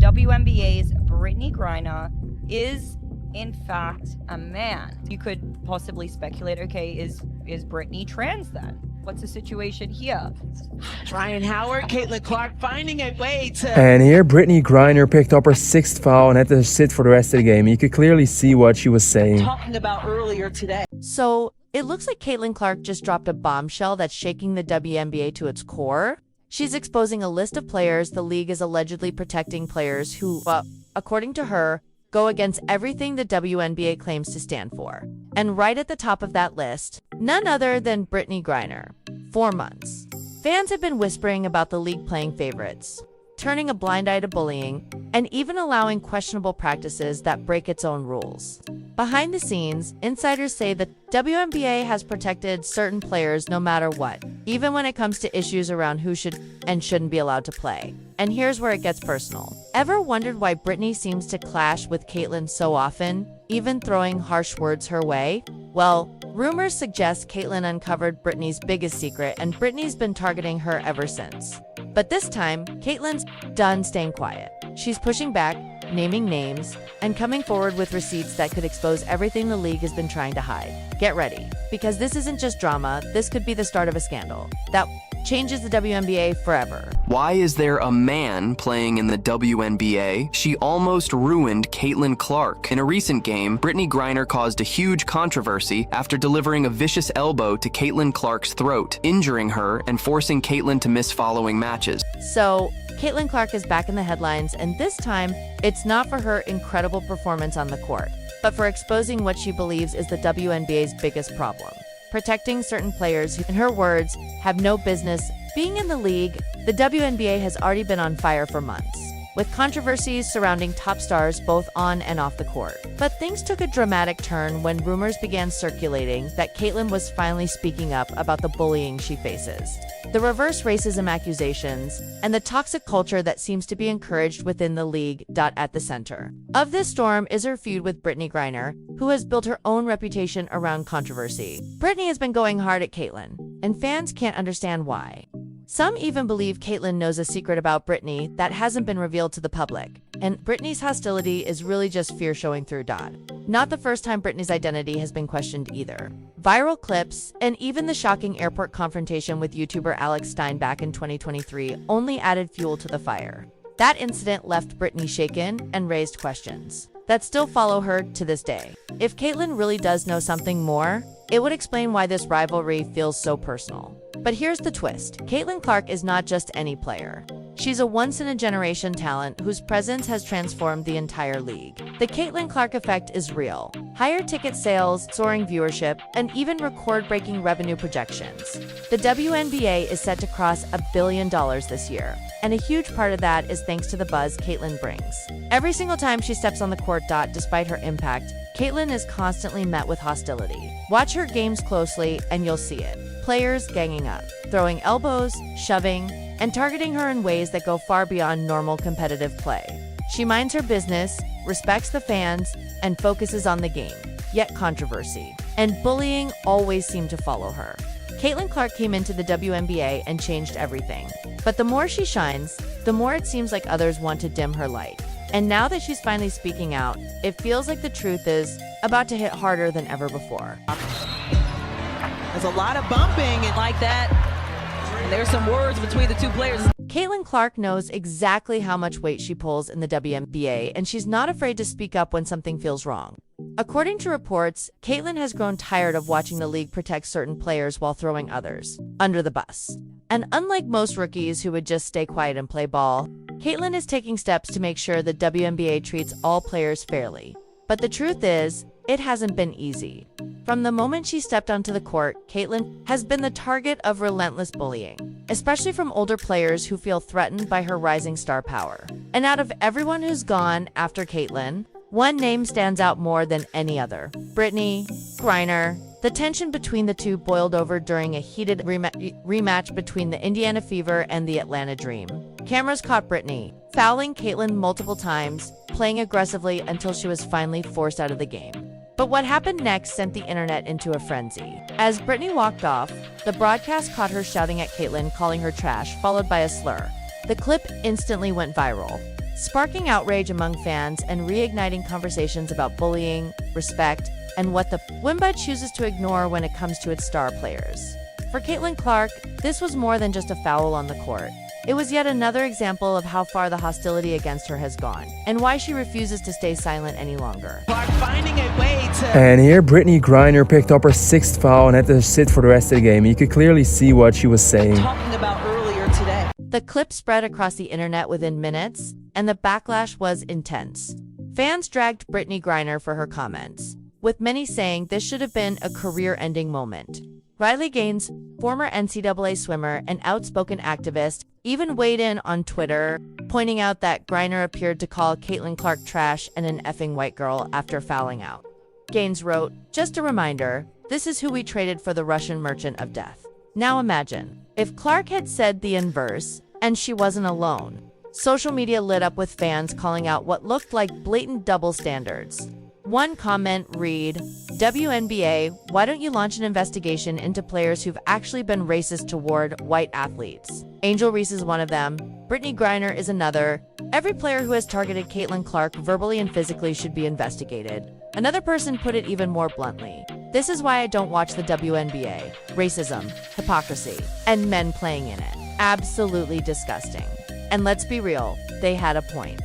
WNBA's Brittany Griner is in fact a man. You could possibly speculate, okay, is Brittany trans then? What's the situation here? Ryan Howard, Caitlin Clark finding a way to... And here, Brittany Griner picked up her 6th foul and had to sit for the rest of the game. You could clearly see what she was saying. Talking about earlier today. So, it looks like Caitlin Clark just dropped a bombshell that's shaking the WNBA to its core. She's exposing a list of players the league is allegedly protecting, players who, according to her, go against everything the WNBA claims to stand for. And right at the top of that list, none other than Brittany Griner. 4 months. Fans have been whispering about the league playing favorites, turning a blind eye to bullying, and even allowing questionable practices that break its own rules. Behind the scenes, insiders say the WNBA has protected certain players no matter what, even when it comes to issues around who should and shouldn't be allowed to play. And here's where it gets personal. Ever wondered why Brittany seems to clash with Caitlin so often, even throwing harsh words her way? Well, rumors suggest Caitlin uncovered Brittany's biggest secret, and Brittany's been targeting her ever since. But this time, Caitlin's done staying quiet. She's pushing back, naming names, and coming forward with receipts that could expose everything the league has been trying to hide. Get ready, because this isn't just drama, this could be the start of a scandal that changes the WNBA forever. Why is there a man playing in the WNBA? She almost ruined Caitlin Clark. In a recent game, Brittany Griner caused a huge controversy after delivering a vicious elbow to Caitlin Clark's throat, injuring her and forcing Caitlin to miss following matches. So, Caitlin Clark is back in the headlines, and this time, it's not for her incredible performance on the court, but for exposing what she believes is the WNBA's biggest problem: protecting certain players who, in her words, have no business being in the league. The WNBA has already been on fire for months, with controversies surrounding top stars both on and off the court. But things took a dramatic turn when rumors began circulating that Caitlin was finally speaking up about the bullying she faces, the reverse racism accusations, and the toxic culture that seems to be encouraged within the league. At the center of this storm is her feud with Brittany Griner, who has built her own reputation around controversy. Brittany has been going hard at Caitlin, and fans can't understand why. Some even believe Caitlin knows a secret about Brittany that hasn't been revealed to the public, and Brittany's hostility is really just fear showing through. Not the first time Brittany's identity has been questioned either. Viral clips, and even the shocking airport confrontation with YouTuber Alex Stein back in 2023 only added fuel to the fire. That incident left Brittany shaken and raised questions that still follow her to this day. If Caitlin really does know something more, it would explain why this rivalry feels so personal. But here's the twist. Caitlin Clark is not just any player. She's a once-in-a-generation talent whose presence has transformed the entire league. The Caitlin Clark effect is real. Higher ticket sales, soaring viewership, and even record-breaking revenue projections. The WNBA is set to cross $1 billion this year, and a huge part of that is thanks to the buzz Caitlin brings. Every single time she steps on the court, despite her impact, Caitlin is constantly met with hostility. Watch her games closely and you'll see it. Players ganging up, throwing elbows, shoving, and targeting her in ways that go far beyond normal competitive play. She minds her business, respects the fans, and focuses on the game. Yet controversy and bullying always seem to follow her. Caitlin Clark came into the WNBA and changed everything. But the more she shines, the more it seems like others want to dim her light. And now that she's finally speaking out, it feels like the truth is about to hit harder than ever before. There's a lot of bumping and like that. And there's some words between the two players. Caitlin Clark knows exactly how much weight she pulls in the WNBA, and she's not afraid to speak up when something feels wrong. According to reports, Caitlin has grown tired of watching the league protect certain players while throwing others under the bus. And unlike most rookies who would just stay quiet and play ball, Caitlin is taking steps to make sure the WNBA treats all players fairly. But the truth is, it hasn't been easy. From the moment she stepped onto the court, Caitlin has been the target of relentless bullying, especially from older players who feel threatened by her rising star power. And out of everyone who's gone after Caitlin, one name stands out more than any other: Brittany Griner. The tension between the two boiled over during a heated rematch between the Indiana Fever and the Atlanta Dream. Cameras caught Brittany fouling Caitlin multiple times, playing aggressively until she was finally forced out of the game. But what happened next sent the internet into a frenzy. As Brittany walked off, the broadcast caught her shouting at Caitlin, calling her trash, followed by a slur. The clip instantly went viral. sparking outrage among fans and reigniting conversations about bullying, respect, and what the WNBA chooses to ignore when it comes to its star players. For Caitlin Clark, this was more than just a foul on the court. It was yet another example of how far the hostility against her has gone, and why she refuses to stay silent any longer. Clark finding a way to... And here, Brittany Griner picked up her 6th foul and had to sit for the rest of the game. You could clearly see what she was saying. Talking about earlier today. The clip spread across the internet within minutes, and the backlash was intense. Fans dragged Brittany Griner for her comments, with many saying this should have been a career-ending moment. Riley Gaines, former NCAA swimmer and outspoken activist, even weighed in on Twitter, pointing out that Griner appeared to call Caitlin Clark trash and an effing white girl after fouling out. Gaines wrote, "Just a reminder, this is who we traded for the Russian merchant of death." Now imagine, if Clark had said the inverse, and she wasn't alone. Social media lit up with fans calling out what looked like blatant double standards. One comment read, "WNBA, why don't you launch an investigation into players who've actually been racist toward white athletes?" Angel Reese is one of them. Brittany Griner is another. "Every player who has targeted Caitlin Clark verbally and physically should be investigated." Another person put it even more bluntly. "This is why I don't watch the WNBA. Racism, hypocrisy, and men playing in it. Absolutely disgusting." And let's be real, they had a point.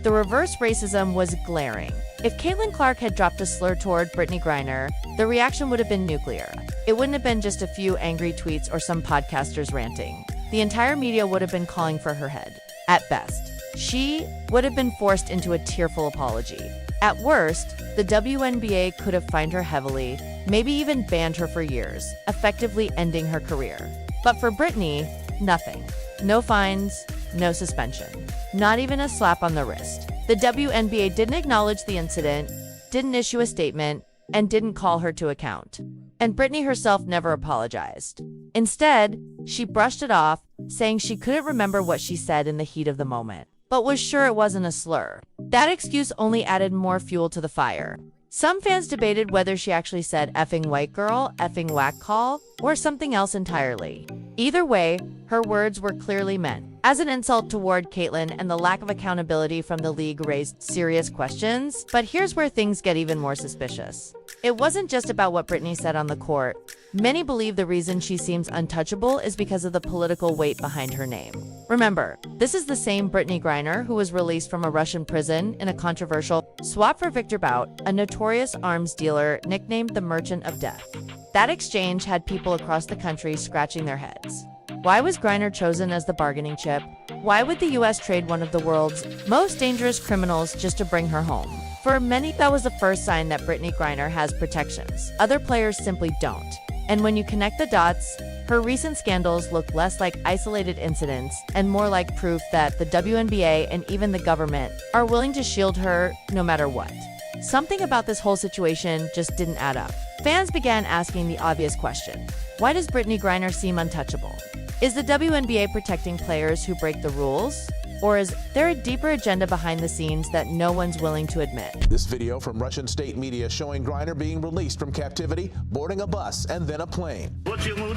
The reverse racism was glaring. If Caitlin Clark had dropped a slur toward Brittany Griner, the reaction would have been nuclear. It wouldn't have been just a few angry tweets or some podcasters ranting. The entire media would have been calling for her head. At best, she would have been forced into a tearful apology. At worst, the WNBA could have fined her heavily, maybe even banned her for years, effectively ending her career. But for Brittany, nothing. No fines, no suspension. Not even a slap on the wrist. The WNBA didn't acknowledge the incident, didn't issue a statement, and didn't call her to account. And Brittany herself never apologized. Instead, she brushed it off, saying she couldn't remember what she said in the heat of the moment, but was sure it wasn't a slur. That excuse only added more fuel to the fire. Some fans debated whether she actually said effing white girl, effing whack call, or something else entirely. Either way, her words were clearly meant as an insult toward Caitlin, and the lack of accountability from the league raised serious questions. But here's where things get even more suspicious. It wasn't just about what Brittany said on the court. Many believe the reason she seems untouchable is because of the political weight behind her name. Remember, this is the same Brittany Griner who was released from a Russian prison in a controversial swap for Victor Bout, a notorious arms dealer nicknamed the Merchant of Death. That exchange had people across the country scratching their heads. Why was Griner chosen as the bargaining chip? Why would the US trade one of the world's most dangerous criminals just to bring her home? For many, that was the first sign that Brittany Griner has protections. Other players simply don't. And when you connect the dots, her recent scandals look less like isolated incidents and more like proof that the WNBA and even the government are willing to shield her no matter what. Something about this whole situation just didn't add up. Fans began asking the obvious question: why does Brittany Griner seem untouchable? Is the WNBA protecting players who break the rules? Or is there a deeper agenda behind the scenes that no one's willing to admit? This video from Russian state media showing Griner being released from captivity, boarding a bus and then a plane. What's your mood?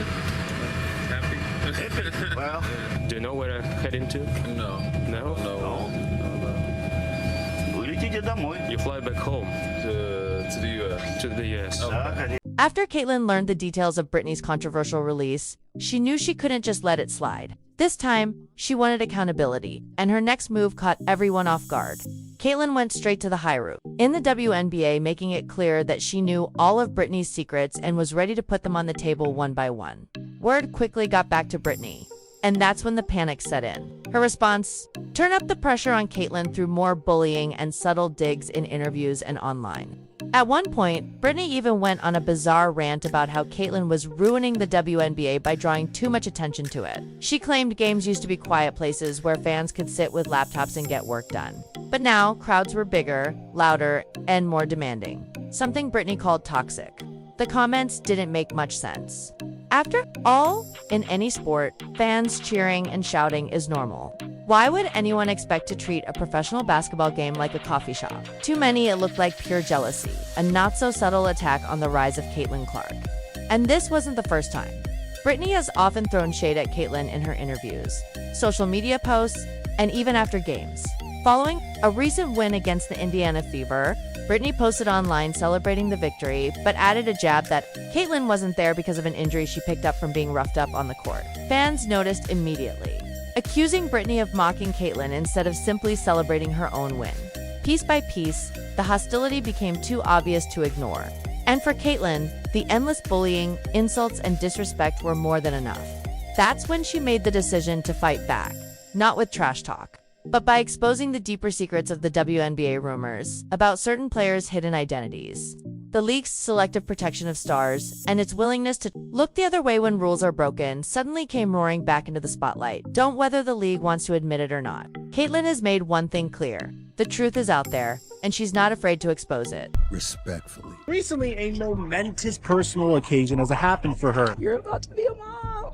Happy. Well, Do you know where I'm heading to? no. No? No. Улетите домой. You fly back home To the U.S. to the US. Да, конечно. After Caitlin learned the details of Brittany's controversial release, she knew she couldn't just let it slide. This time, she wanted accountability, and her next move caught everyone off guard. Caitlin went straight to the high route in the WNBA, making it clear that she knew all of Brittany's secrets and was ready to put them on the table one by one. Word quickly got back to Brittany, and that's when the panic set in. Her response: turn up the pressure on Caitlin through more bullying and subtle digs in interviews and online. At one point, Brittany even went on a bizarre rant about how Caitlin was ruining the WNBA by drawing too much attention to it. She claimed games used to be quiet places where fans could sit with laptops and get work done. But now, crowds were bigger, louder, and more demanding. Something Brittany called toxic. The comments didn't make much sense. After all, in any sport, fans cheering and shouting is normal. Why would anyone expect to treat a professional basketball game like a coffee shop? To many, it looked like pure jealousy, a not-so-subtle attack on the rise of Caitlin Clark. And this wasn't the first time. Brittany has often thrown shade at Caitlin in her interviews, social media posts, and even after games. Following a recent win against the Indiana Fever, Brittany posted online celebrating the victory, but added a jab that Caitlyn wasn't there because of an injury she picked up from being roughed up on the court. Fans noticed immediately, accusing Brittany of mocking Caitlyn instead of simply celebrating her own win. Piece by piece, the hostility became too obvious to ignore. And for Caitlyn, the endless bullying, insults, and disrespect were more than enough. That's when she made the decision to fight back, not with trash talk, but by exposing the deeper secrets of the WNBA rumors about certain players' hidden identities. The league's selective protection of stars and its willingness to look the other way when rules are broken suddenly came roaring back into the spotlight. Don't whether the league wants to admit it or not. Caitlyn has made one thing clear. The truth is out there, and she's not afraid to expose it. Respectfully. Recently, a momentous personal occasion has happened for her. You're about to be a mom.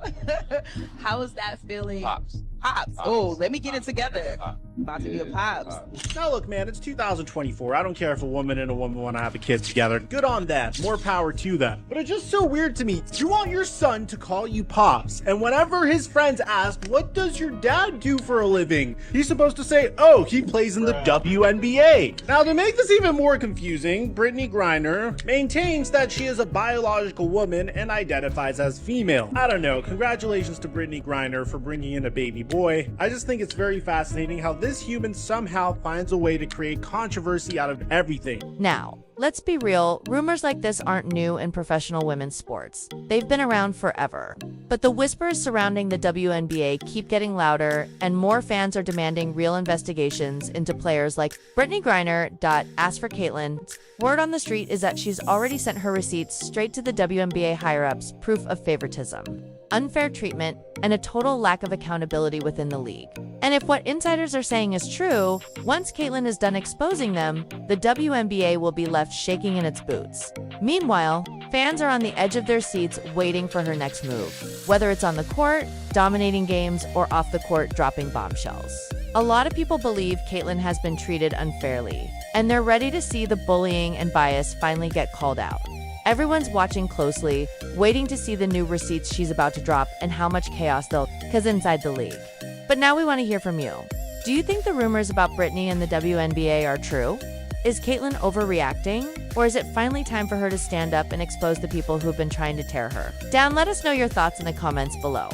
How is that feeling? Pops. Pops. Oh, let me get it together. About to be a pops. Now look, man, it's 2024. I don't care if a woman and a woman want to have a kid together. Good on them. More power to them. But it's just so weird to me. You want your son to call you Pops, and whenever his friends ask, what does your dad do for a living? He's supposed to say, oh, he plays in the WNBA. Now, to make this even more confusing, Brittany Griner maintains that she is a biological woman and identifies as female. I don't know. Congratulations to Brittany Griner for bringing in a baby boy. I just think it's very fascinating how this human somehow finds a way to create controversy out of everything. Now, let's be real, rumors like this aren't new in professional women's sports. They've been around forever. But the whispers surrounding the WNBA keep getting louder, and more fans are demanding real investigations into players like Brittany Griner. As for Caitlyn, word on the street is that she's already sent her receipts straight to the WNBA higher-ups, proof of favoritism, unfair treatment, and a total lack of accountability within the league. And if what insiders are saying is true, once Caitlyn is done exposing them, the WNBA will be left shaking in its boots. Meanwhile, fans are on the edge of their seats waiting for her next move, whether it's on the court, dominating games, or off the court dropping bombshells. A lot of people believe Caitlyn has been treated unfairly, and they're ready to see the bullying and bias finally get called out. Everyone's watching closely, waiting to see the new receipts she's about to drop and how much chaos they'll cause inside the league. But now we want to hear from you. Do you think the rumors about Brittany and the WNBA are true? Is Caitlyn overreacting? Or is it finally time for her to stand up and expose the people who've been trying to tear her down? Let us know your thoughts in the comments below.